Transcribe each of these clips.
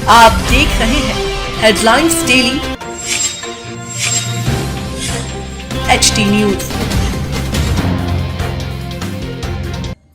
आप देख रहे हैं headlines daily HD news.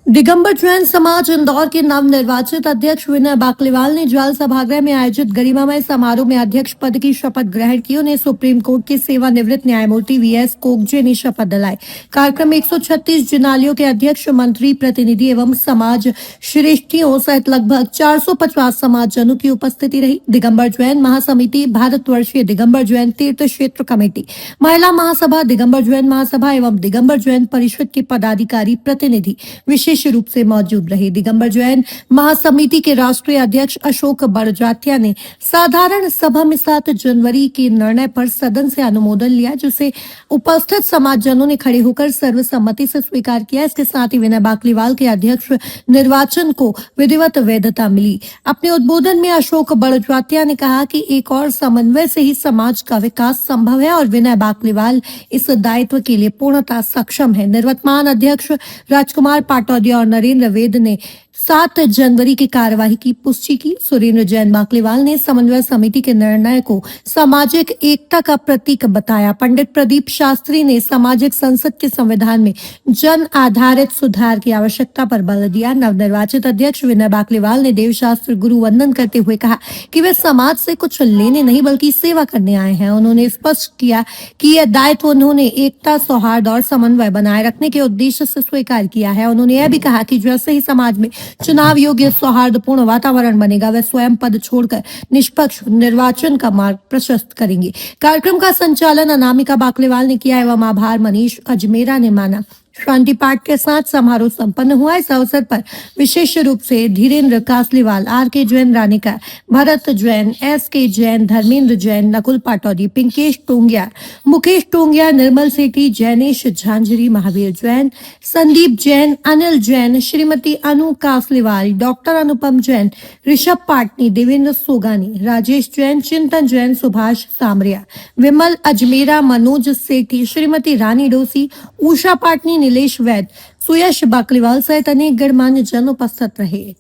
Digambar Jain समाज इंदौर के नवनिर्वाचित अध्यक्ष विनय बाकलीवाल ने ज्वाल सभागृह में आयोजित गरिमामय समारोह में अध्यक्ष पद की शपथ ग्रहण की। उन्हें सुप्रीम कोर्ट के सेवानिवृत्त न्यायमूर्ति VS कोगजे ने शपथ दिलाई। कार्यक्रम में 136 जिनालियों के अध्यक्ष, मंत्री, प्रतिनिधि एवं समाज श्रेष्ठियों सहित लगभग 450 समाजजनों की उपस्थिति रही। दिगंबर जैन महासमिति, भारतवर्षीय दिगंबर जैन तीर्थ क्षेत्र कमेटी, महिला महासभा, दिगंबर जैन महासभा एवं दिगंबर जैन परिषद के पदाधिकारी प्रतिनिधि विशेष रूप से मौजूद रहे। दिगंबर जैन महासमिति के राष्ट्रीय अध्यक्ष अशोक बड़जात्या ने साधारण सभा में 7 जनवरी के निर्णय पर सदन से अनुमोदन लिया, जिसे उपस्थित समाजजनों ने खड़े होकर सर्वसम्मति से स्वीकार किया। इसके साथ ही विनय बाकलीवाल के अध्यक्ष निर्वाचन को विधिवत वैधता मिली। अपने उद्बोधन में अशोक बड़जात्या ने कहा कि एक और समन्वय से ही समाज का विकास संभव है और विनय बाकलीवाल इस दायित्व के लिए पूर्णतः सक्षम है। निवर्तमान अध्यक्ष राजकुमार पाटौदिया और नरेंद्र वेद ने 7 जनवरी की कार्यवाही की पुष्टि की। सुरेंद्र जैन बाकलीवाल ने समन्वय समिति के निर्णय को सामाजिक एकता का प्रतीक बताया। पंडित प्रदीप शास्त्री ने सामाजिक संसद के संविधान में जन आधारित सुधार की आवश्यकता पर बल दिया। नवनिर्वाचित अध्यक्ष विनय बाकलीवाल ने देवशास्त्र गुरु वंदन करते हुए कहा कि वे समाज से कुछ लेने नहीं बल्कि सेवा करने आए हैं। उन्होंने स्पष्ट किया कि यह दायित्व उन्होंने एकता, सौहार्द और समन्वय बनाए रखने के उद्देश्य से स्वीकार किया है। उन्होंने यह भी कहा कि जैसे ही समाज में चुनाव योग्य सौहार्दपूर्ण वातावरण बनेगा, वह स्वयं पद छोड़कर निष्पक्ष निर्वाचन का मार्ग प्रशस्त करेंगे। कार्यक्रम का संचालन अनामिका बाकलीवाल ने किया एवं आभार मनीष अजमेरा ने माना। शांति पाठ के साथ समारोह संपन्न हुआ। इस अवसर पर विशेष रूप से धीरेन्द्र कासलीवाल, RK जैन रानिका, भरत जैन, SK जैन, धर्मेंद्र जैन, नकुल पाटौदी, पिंकेश टोंगिया, मुकेश टोंगिया, निर्मल सेठी, जैनेश झांझरी, महावीर जैन, संदीप जैन, अनिल जैन, श्रीमती अनु कासलीवाल, डॉक्टर अनुपम जैन, ऋषभ पाटनी, देवेंद्र सोगानी, राजेश जैन, चिंतन जैन, सुभाष सामरिया, विमल अजमेरा, मनोज सेठी, श्रीमती रानी डोसी, उषा पाटनी, नीलेश वैद, सुयश बाकलीवाल सहित अनेक गणमान्य जन उपस्थित रहे।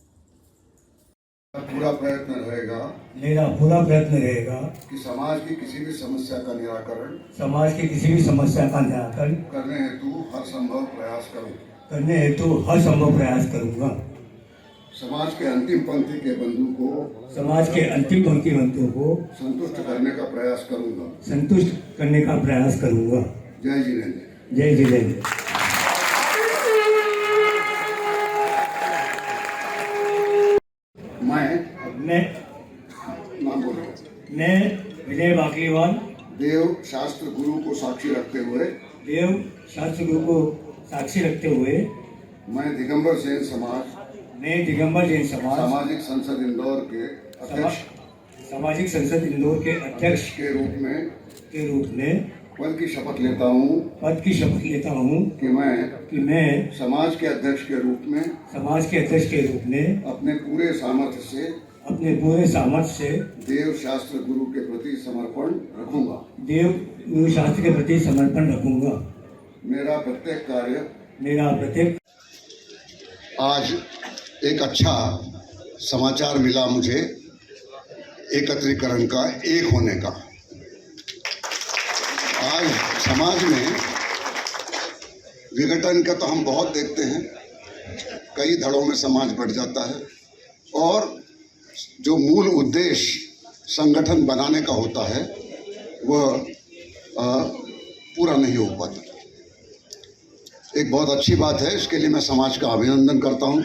पूरा प्रयत्न रहेगा, मेरा पूरा प्रयत्न रहेगा कि समाज की किसी भी समस्या का निराकरण करने हेतु हर संभव प्रयास करूंगा। समाज के अंतिम पंक्ति के बंधु को संतुष्ट करने का प्रयास करूंगा। जय जिनेंद्र। जय जिनेंद्र। मैं विनय बाकलीवाल देव शास्त्र गुरु को साक्षी रखते हुए मैं दिगंबर जैन समाज सामाजिक संसद इंदौर के अध्यक्ष के रूप में पद की शपथ लेता हूँ कि मैं समाज के अध्यक्ष के रूप में अपने पूरे सामर्थ्य से देव शास्त्र गुरु के प्रति समर्पण रखूंगा। मेरा प्रत्येक आज एक अच्छा समाचार मिला मुझे एकत्रीकरण का, एक होने का। आज समाज में विघटन का तो हम बहुत देखते हैं, कई धड़ों में समाज बढ़ जाता है और जो मूल उद्देश्य संगठन बनाने का होता है वह पूरा नहीं हो पाता। एक बहुत अच्छी बात है, इसके लिए मैं समाज का अभिनंदन करता हूँ।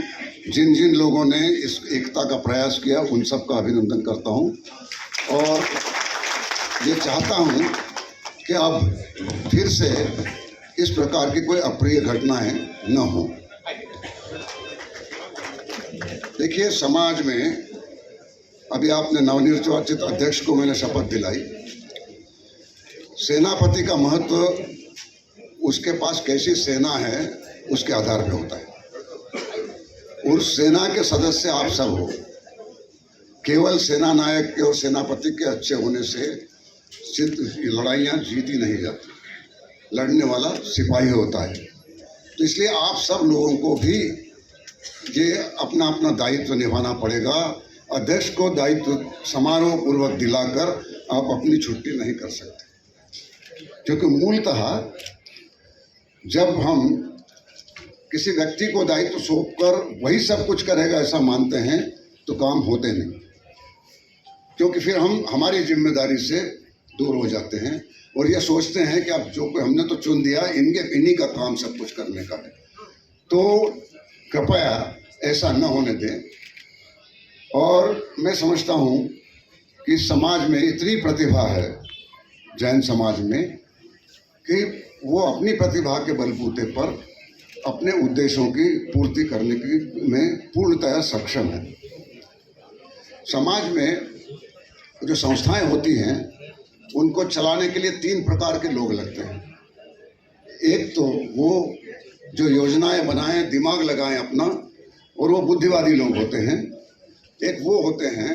जिन जिन लोगों ने इस एकता का प्रयास किया उन सब का अभिनंदन करता हूँ और ये चाहता हूँ कि अब फिर से इस प्रकार की कोई अप्रिय घटनाएं न हो। देखिए, समाज में अभी आपने नवनिर्वाचित अध्यक्ष को मैंने शपथ दिलाई। सेनापति का महत्व उसके पास कैसी सेना है उसके आधार पर होता है। उस सेना के सदस्य आप सब हो। केवल सेना नायक के और सेनापति के अच्छे होने से लड़ाइयाँ जीती नहीं जाती। लड़ने वाला सिपाही होता है। तो इसलिए आप सब लोगों को भी ये अपना अपना दायित्व निभाना पड़ेगा। अध्यक्ष को दायित्व समारोह पूर्वक दिलाकर आप अपनी छुट्टी नहीं कर सकते, क्योंकि मूलतः जब हम किसी व्यक्ति को दायित्व सौंपकर वही सब कुछ करेगा ऐसा मानते हैं तो काम होते नहीं, क्योंकि फिर हम हमारी जिम्मेदारी से दूर हो जाते हैं और ये सोचते हैं कि अब जो कोई हमने तो चुन दिया, इन्हीं का काम सब कुछ करने का है। तो कृपया ऐसा न होने दें। और मैं समझता हूँ कि समाज में इतनी प्रतिभा है, जैन समाज में, कि वो अपनी प्रतिभा के बलबूते पर अपने उद्देश्यों की पूर्ति करने की में पूर्णतः सक्षम है। समाज में जो संस्थाएं होती हैं उनको चलाने के लिए 3 प्रकार के लोग लगते हैं। एक तो वो जो योजनाएं बनाएं, दिमाग लगाएं अपना, और वो बुद्धिवादी लोग होते हैं। एक वो होते हैं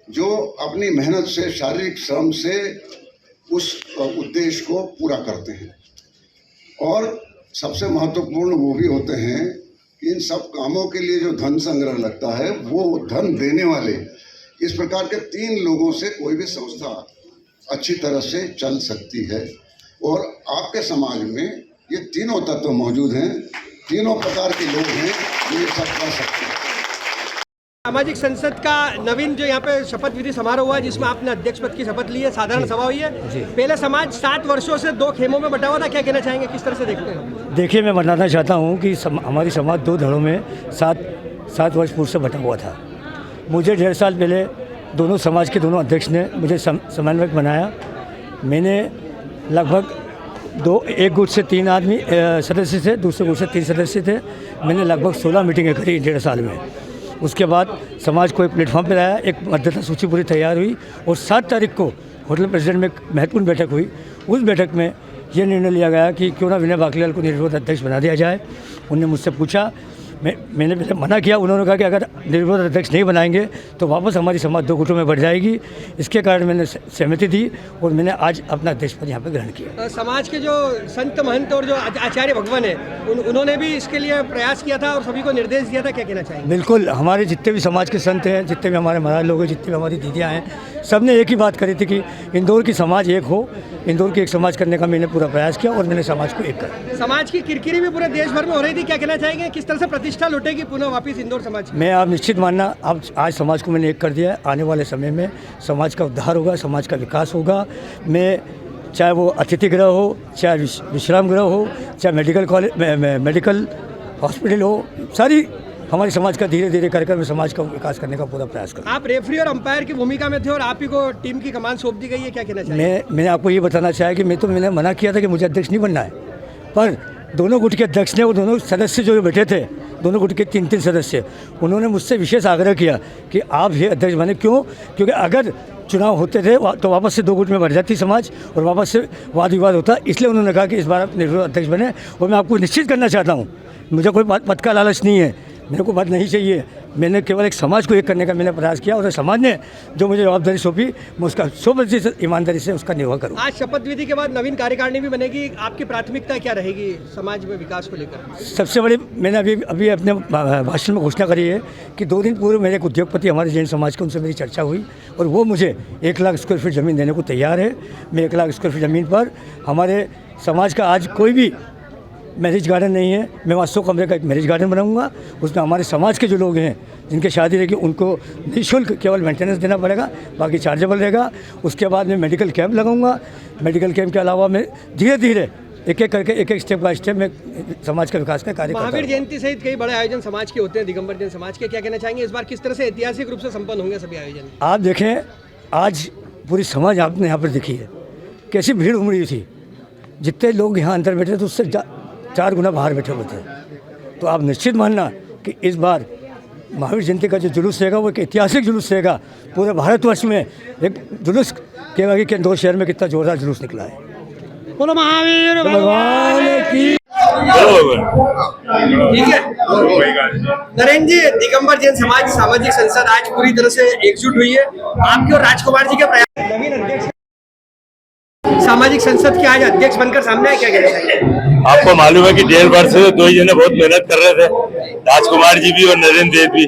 जो अपनी मेहनत से, शारीरिक श्रम से उस उद्देश्य को पूरा करते हैं। और सबसे महत्वपूर्ण वो भी होते हैं कि इन सब कामों के लिए जो धन संग्रह लगता है वो धन देने वाले। इस प्रकार के 3 लोगों से कोई भी संस्था अच्छी तरह से चल सकती है। और आपके समाज में ये तीनों तत्व मौजूद हैं, तीनों प्रकार के लोग हैं जो ये सब कर सकते हैं। सामाजिक संसद का नवीन जो यहाँ पे शपथ विधि समारोह हुआ है, जिसमें आपने अध्यक्ष पद की शपथ ली है, साधारण सभा हुई है। पहले समाज 7 वर्षों से 2 खेमों में बटा हुआ था, क्या कहना चाहेंगे, किस तरह से देखते हैं? देखिए, मैं बताना चाहता हूँ कि हमारी समाज 2 धड़ों में 7 वर्ष पूर्व से बटा हुआ था। मुझे 1.5 साल पहले दोनों समाज के दोनों अध्यक्ष ने मुझे समन्वयक बनाया। मैंने लगभग एक गुट से 3 आदमी सदस्य थे, दूसरे गुट से 3 सदस्य थे। मैंने लगभग 16 मीटिंगें करी 1.5 साल में। उसके बाद समाज को एक प्लेटफॉर्म पर लाया, एक मतदाता सूची पूरी तैयार हुई और 7 तारीख को होटल प्रेसिडेंट में एक महत्वपूर्ण बैठक हुई। उस बैठक में ये निर्णय लिया गया कि क्यों ना विनय बाकलीवाल को निर्विरोध अध्यक्ष बना दिया जाए। उन्होंने मुझसे पूछा, मैंने पहले मना किया। उन्होंने कहा कि अगर निर्विरोध अध्यक्ष नहीं बनाएंगे तो वापस हमारी समाज 2 गुटों में बढ़ जाएगी। इसके कारण मैंने सहमति दी और मैंने आज अपना अध्यक्ष पद यहाँ पर ग्रहण किया। समाज के जो संत महंत और जो आचार्य भगवान है, उन्होंने भी इसके लिए प्रयास किया था और सभी को निर्देश दिया था, क्या कहना चाहिए? बिल्कुल, हमारे जितने भी समाज के संत हैं, जितने भी हमारे महाराज लोग हैं, जितनी भी हमारी दीदियाँ हैं, सब ने एक ही बात करी थी कि इंदौर की समाज एक हो। इंदौर की एक समाज करने का मैंने पूरा प्रयास किया और मैंने समाज को एक कर। समाज की किरकिरी भी पूरे देश भर में हो रही थी, क्या कहना चाहेंगे, किस तरह से प्रतिष्ठा लौटेगी पुनः वापिस इंदौर समाज? मैं आप निश्चित मानना, अब आज समाज को मैंने एक कर दिया है। आने वाले समय में समाज का उद्धार होगा, समाज का विकास होगा। मैं चाहे वो अतिथि गृह हो, चाहे विश्राम गृह हो, चाहे मेडिकल हॉस्पिटल हो, सारी हमारे समाज का धीरे धीरे कर मैं समाज का विकास करने का पूरा प्रयास करूँ। आप रेफरी और अंपायर की भूमिका में थे और आप ही को टीम की कमान सौंप दी गई है, क्या कहना चाहिए? मैंने आपको ये बताना चाहा कि मैंने मना किया था कि मुझे अध्यक्ष नहीं बनना है, पर दोनों गुट के अध्यक्ष ने और दोनों सदस्य जो बैठे थे, दोनों गुट के 3 सदस्य, उन्होंने मुझसे विशेष आग्रह किया कि आप ये अध्यक्ष बने। क्यों? क्योंकि अगर चुनाव होते थे तो वापस से 2 गुट में बढ़ जाती समाज और वापस से वाद विवाद होता। इसलिए उन्होंने कहा कि इस बार आप निर्विरोध अध्यक्ष बने। और मैं आपको निश्चित करना चाहता हूँ, मुझे कोई पद का लालच नहीं है, मेरे को पद नहीं चाहिए। मैंने केवल एक समाज को एक करने का मैंने प्रयास किया और समाज ने जो मुझे जवाबदारी सौंपी, मैं उसका 100% ईमानदारी से उसका निर्वाह करूँ। आज शपथ विधि के बाद नवीन कार्यकारिणी भी बनेगी, आपकी प्राथमिकता क्या रहेगी समाज में विकास को लेकर? सबसे बड़ी, मैंने अभी अपने भाषण में घोषणा करी है कि 2 दिन पूर्व मेरे एक उद्योगपति हमारे जैन समाज के, उनसे मेरी चर्चा हुई और वो मुझे 1 लाख स्क्वायर फीट ज़मीन देने को तैयार है। मैं 1 लाख स्क्वायर फीट ज़मीन पर हमारे समाज का आज कोई भी मैरिज गार्डन नहीं है, मैं वहाँ 100 कमरे का एक मैरिज गार्डन बनाऊंगा। उसमें हमारे समाज के जो लोग हैं जिनके शादी रहेगी उनको निःशुल्क केवल मेंटेनेंस देना पड़ेगा, बाकी चार्जेबल रहेगा। उसके बाद मैं मेडिकल कैंप लगाऊंगा। मेडिकल कैंप के अलावा मैं धीरे धीरे एक करके एक स्टेप बाय स्टेप में समाज का विकास का कार्य करता हूं। महावीर जयंती सहित कई बड़े आयोजन समाज के होते हैं, दिगंबर जैन समाज के, क्या कहना चाहेंगे इस बार किस तरह से ऐतिहासिक रूप से संपन्न होंगे सभी आयोजन? आप देखें, आज पूरी समाज आपने यहाँ पर देखी है, कैसी भीड़ उमड़ी थी। जितने लोग यहाँ अंदर बैठे थे उससे 4 गुना बाहर बैठे हुए थे। तो आप निश्चित मानना कि इस बार महावीर जयंती का जो जुलूस रहेगा वो एक ऐतिहासिक जुलूस रहेगा। पूरे भारतवर्ष में एक जुलूस कहेगा कि इंदौर शहर में कितना जोरदार जुलूस निकला है। बोलो महावीर भगवान की। ठीक है नरेंद्र जी, दिगंबर जैन समाज सामाजिक संसद आज पूरी तरह से एकजुट हुई है। आपके और राजकुमार जी के प्रयास नवीन अध्यक्ष सामाजिक संसद के आज अध्यक्ष बनकर सामने आए, क्या कहना चाहिए? आपको मालूम है कि 1.5 वर्ष से दो ही जने बहुत मेहनत कर रहे थे, राजकुमार जी भी और नरेंद्र देव भी।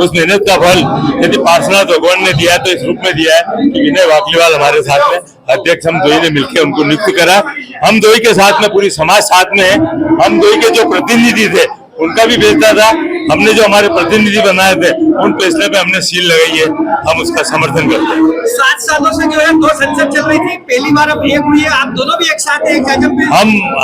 उस मेहनत का फल यदि पार्श्वनाथ भगवान ने दिया है तो इस रूप में दिया है कि विनय वाकलीवाल हमारे साथ में अध्यक्ष, हम दो ही ने मिलकर उनको नियुक्त करा। हम दो ही के साथ में पूरी समाज साथ में है। हम दो ही के जो प्रतिनिधि थे उनका भी फैसला था, हमने जो हमारे प्रतिनिधि बनाए थे उन फैसले पे हमने सील लगाई है, हम उसका समर्थन करते हैं। 7 सालों से जो है 2 संसद चल रही थी, पहली बार अब एक हुई है, आप दोनों भी एक साथ हैं,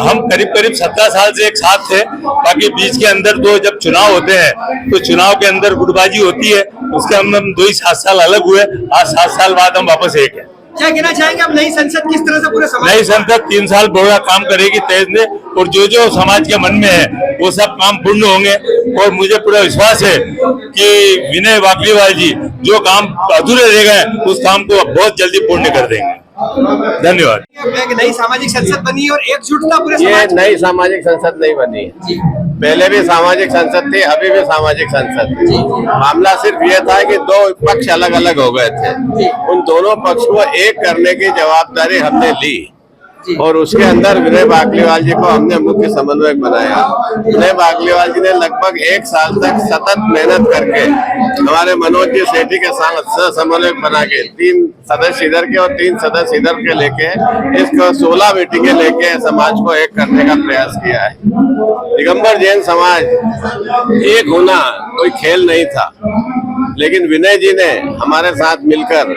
हम करीब 17 साल से एक साथ थे। बाकी बीच के अंदर तो जब चुनाव होते हैं तो चुनाव के अंदर गुटबाजी होती है, उसके हम 2 ही 7 साल अलग हुए। आज 7 साल बाद हम वापस एक है। क्या कहना चाहेंगे अब नई संसद किस तरह से पूरे समाज? नई संसद 3 साल पूरा काम करेगी तेज ने, और जो जो समाज के मन में है वो सब काम पूर्ण होंगे। और मुझे पूरा विश्वास है कि विनय वाकलीवाल जी जो काम अधूरे रह गए उस काम को बहुत जल्दी पूर्ण कर देंगे। धन्यवाद। एक नई सामाजिक संसद बनी और एकजुटता पूरे ये समाज। नई सामाजिक संसद नहीं बनी है, पहले भी सामाजिक संसद थी, अभी भी सामाजिक संसद थी। मामला सिर्फ ये था कि 2 पक्ष अलग अलग हो गए थे, उन दोनों पक्ष को एक करने की जवाबदारी हमने ली और उसके अंदर विनय वाकलीवाल जी को हमने मुख्य समन्वयक बनाया। विनय वाकलीवाल जी ने लगभग 1 साल तक सतत मेहनत करके हमारे मनोज जी सेठी के साथ समन्वयक बना के 3 सदस्य इधर के और 3 सदस्य इधर के लेके इसको 16 मीटिंगें लेके समाज को एक करने का प्रयास किया है। दिगंबर जैन समाज एक होना कोई खेल नहीं था, लेकिन विनय जी ने हमारे साथ मिलकर,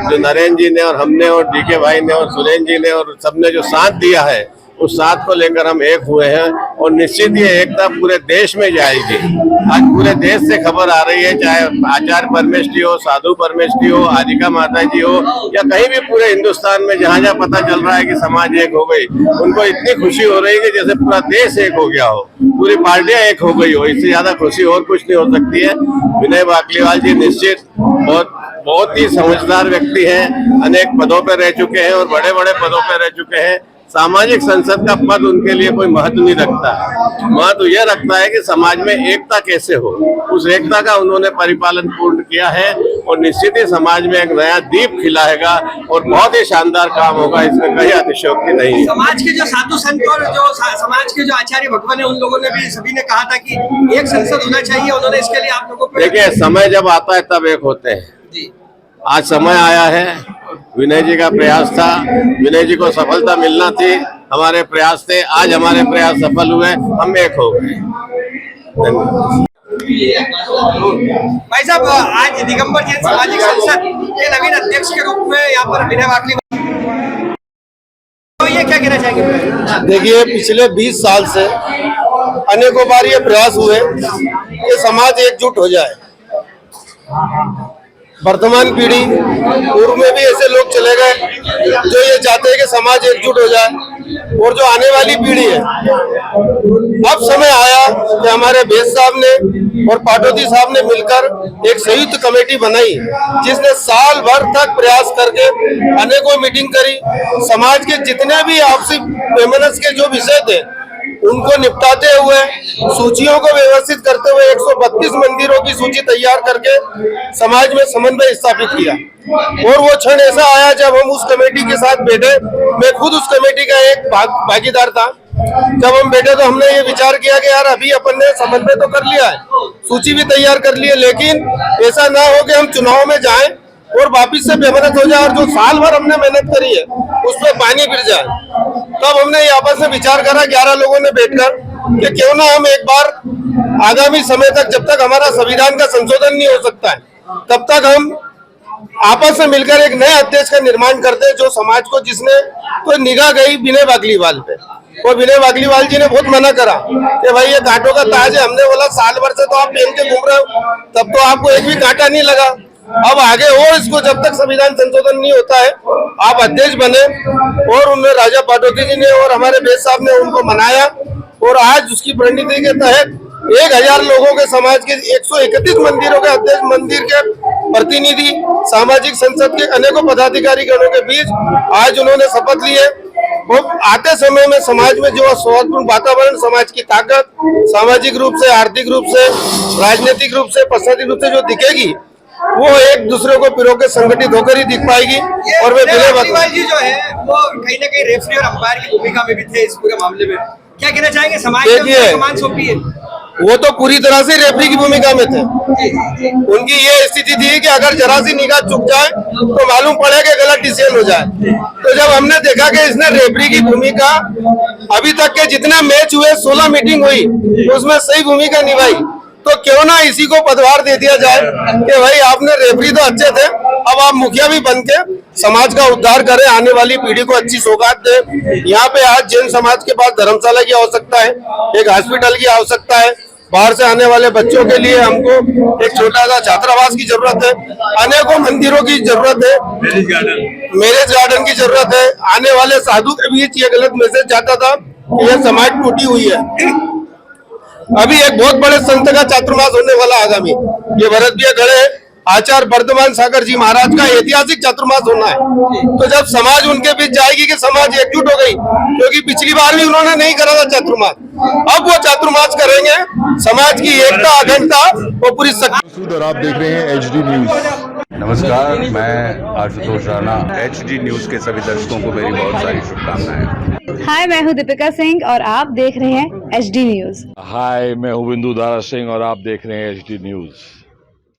जो नरेंद्र जी ने और हमने और डीके भाई ने और सुरेंद्र जी ने और सबने जो साथ दिया है, उस साथ को लेकर हम एक हुए हैं और निश्चित ये एकता पूरे देश में जाएगी। आज पूरे देश से खबर आ रही है, चाहे आचार्य परमेष्ठी हो, साधु परमेष्ठी हो, आदिका माता जी हो, या कहीं भी पूरे हिंदुस्तान में जहाँ जहाँ पता चल रहा है कि समाज एक हो गई, उनको इतनी खुशी हो रही है कि जैसे पूरा देश एक हो गया हो, पूरी पार्टियां एक हो गई हो। इससे ज्यादा खुशी और कुछ नहीं हो सकती है। विनय वाकलीवाल जी निश्चित बहुत ही समझदार व्यक्ति हैं, अनेक पदों पर रह चुके हैं और बड़े बड़े पदों पर रह चुके हैं। सामाजिक संसद का पद उनके लिए कोई महत्व नहीं रखता है, महत्व यह रखता है कि समाज में एकता कैसे हो। उस एकता का उन्होंने परिपालन पूर्ण किया है और निश्चित ही समाज में एक नया दीप खिलाएगा और बहुत ही शानदार काम होगा, इसमें कहीं अतिशयोक्ति नहीं है। समाज के जो साधु संत और जो समाज के जो आचार्य भगवान है, उन लोगों ने भी सभी ने कहा था कि एक संसद होना चाहिए। उन्होंने इसके लिए आप लोगों को, देखिए, समय जब आता है तब एक होते हैं। आज समय आया है, विनय जी का प्रयास था, विनय जी को सफलता मिलना थी, हमारे प्रयास थे, आज हमारे प्रयास सफल हुए, हम एक हो गए। भाई साहब, आज दिगंबर जैन सामाजिक संसद के नवीन अध्यक्ष के रूप में यहाँ पर विनय वाकलीवाल, तो ये क्या कहना चाहेंगे? देखिए, पिछले 20 साल से अनेकों बार ये प्रयास हुए कि समाज एकजुट हो जाए। वर्तमान पीढ़ी, पूर्व में भी ऐसे लोग चले गए जो ये चाहते हैं कि समाज एकजुट हो जाए, और जो आने वाली पीढ़ी है, अब समय आया कि हमारे बेस साहब ने और पाटोदी साहब ने मिलकर एक संयुक्त कमेटी बनाई, जिसने साल भर तक प्रयास करके अनेकों मीटिंग करी। समाज के जितने भी आपसी वैमनस्य के जो विषय थे उनको निपटाते हुए, सूचियों को व्यवस्थित करते हुए 132 मंदिरों की सूची तैयार करके समाज में समन्वय स्थापित किया। और वो क्षण ऐसा आया जब हम उस कमेटी के साथ बैठे, मैं खुद उस कमेटी का एक भागीदार था। जब हम बैठे तो हमने ये विचार किया कि यार, अभी अपन ने समन्वय तो कर लिया है, सूची भी तैयार कर ली है, लेकिन ऐसा ना हो कि हम चुनाव में जाएं और वापिस से बेमदद हो जाए और जो साल भर हमने मेहनत करी है उस पर पानी फिर जाए। तब हमने ये आपस में विचार करा 11 लोगों ने बैठकर कि क्यों ना हम एक बार आगामी समय तक, जब तक हमारा संविधान का संशोधन नहीं हो सकता है, तब तक हम आपस में मिलकर एक नए अध्यक्ष का निर्माण करते हैं, जो समाज को, जिसने तो निगाह गई विनय वाकलीवाल पे, और विनय वाकलीवाल जी ने बहुत मना करा कि भाई ये कांटों का ताज है। हमने बोला साल भर से तो आप पहन के घूम रहे हो, तब तो आपको एक भी कांटा नहीं लगा, अब आगे हो इसको, जब तक संविधान संशोधन नहीं होता है आप अध्यक्ष बने। और उनमें राजा पाटोदी जी ने और हमारे बेस साहब ने उनको मनाया, और आज उसकी परिणति के तहत 1000 लोगों के समाज के 131 मंदिरों के अध्यक्ष, मंदिर के प्रतिनिधि, सामाजिक संसद के अनेकों पदाधिकारी गणों के बीच आज उन्होंने शपथ ली है। और आते समय में समाज में जो सौहार्दपूर्ण वातावरण, समाज की ताकत, सामाजिक रूप से, आर्थिक रूप से, राजनीतिक रूप से, प्रशासनिक रूप से जो दिखेगी, वो एक दूसरे को पिरो के संगठित होकर ही दिख पाएगी। और वे विनय बाकलीवाल जी जो है वो कहीं ना कहीं रेफरी और अंपायर की भूमिका में भी थे इस पूरे मामले में, क्या कहना चाहेंगे? समाज ने देखिए, उनको कमान सौंपी है। वो तो पूरी तरह से रेफरी की भूमिका में थे। उनकी ये स्थिति थी कि अगर जरा सी निगाह चुक जाए तो मालूम पड़े कि गलत डिसीजन हो जाए। तो जब हमने देखा कि इसने रेफरी की भूमिका अभी तक के जितने मैच हुए 16 मीटिंग हुई उसमें सही भूमिका निभाई, तो क्यों ना इसी को पदभार दे दिया जाए कि भाई आपने रेफरी तो अच्छे थे, अब आप मुखिया भी बन के समाज का उद्धार करें, आने वाली पीढ़ी को अच्छी सौगात दें। यहाँ पे आज जैन समाज के पास धर्मशाला की आवश्यकता है, एक हॉस्पिटल की आवश्यकता है, बाहर से आने वाले बच्चों के लिए हमको एक छोटा सा छात्रावास की जरूरत है, अनेकों मंदिरों की जरूरत है, मैरिज गार्डन की जरूरत है। आने वाले साधु के बीच ये गलत मैसेज जाता था कि ये समाज टूटी हुई है। अभी एक बहुत बड़े संत का चातुर्मास होने वाला आगामी, ये भरत भैया खड़े हैं, आचार्य वर्धमान सागर जी महाराज का ऐतिहासिक चातुर्मास होना है। तो जब समाज उनके बीच जाएगी कि समाज एकजुट हो गई, क्योंकि पिछली बार भी उन्होंने नहीं करा था चातुर्मास, अब वो चातुर्मास करेंगे, समाज की एकता अखंडता वो पूरी शक्ति। और आप देख रहे हैं HD न्यूज। नमस्कार, मैं आशुतोष राणा। HD न्यूज के सभी दर्शकों को मेरी बहुत सारी शुभकामनाएं। हाय, मैं हूँ दीपिका सिंह और आप देख रहे हैं HD न्यूज। हाय, मैं हूं बिंदु दारा सिंह और आप देख रहे हैं HD न्यूज।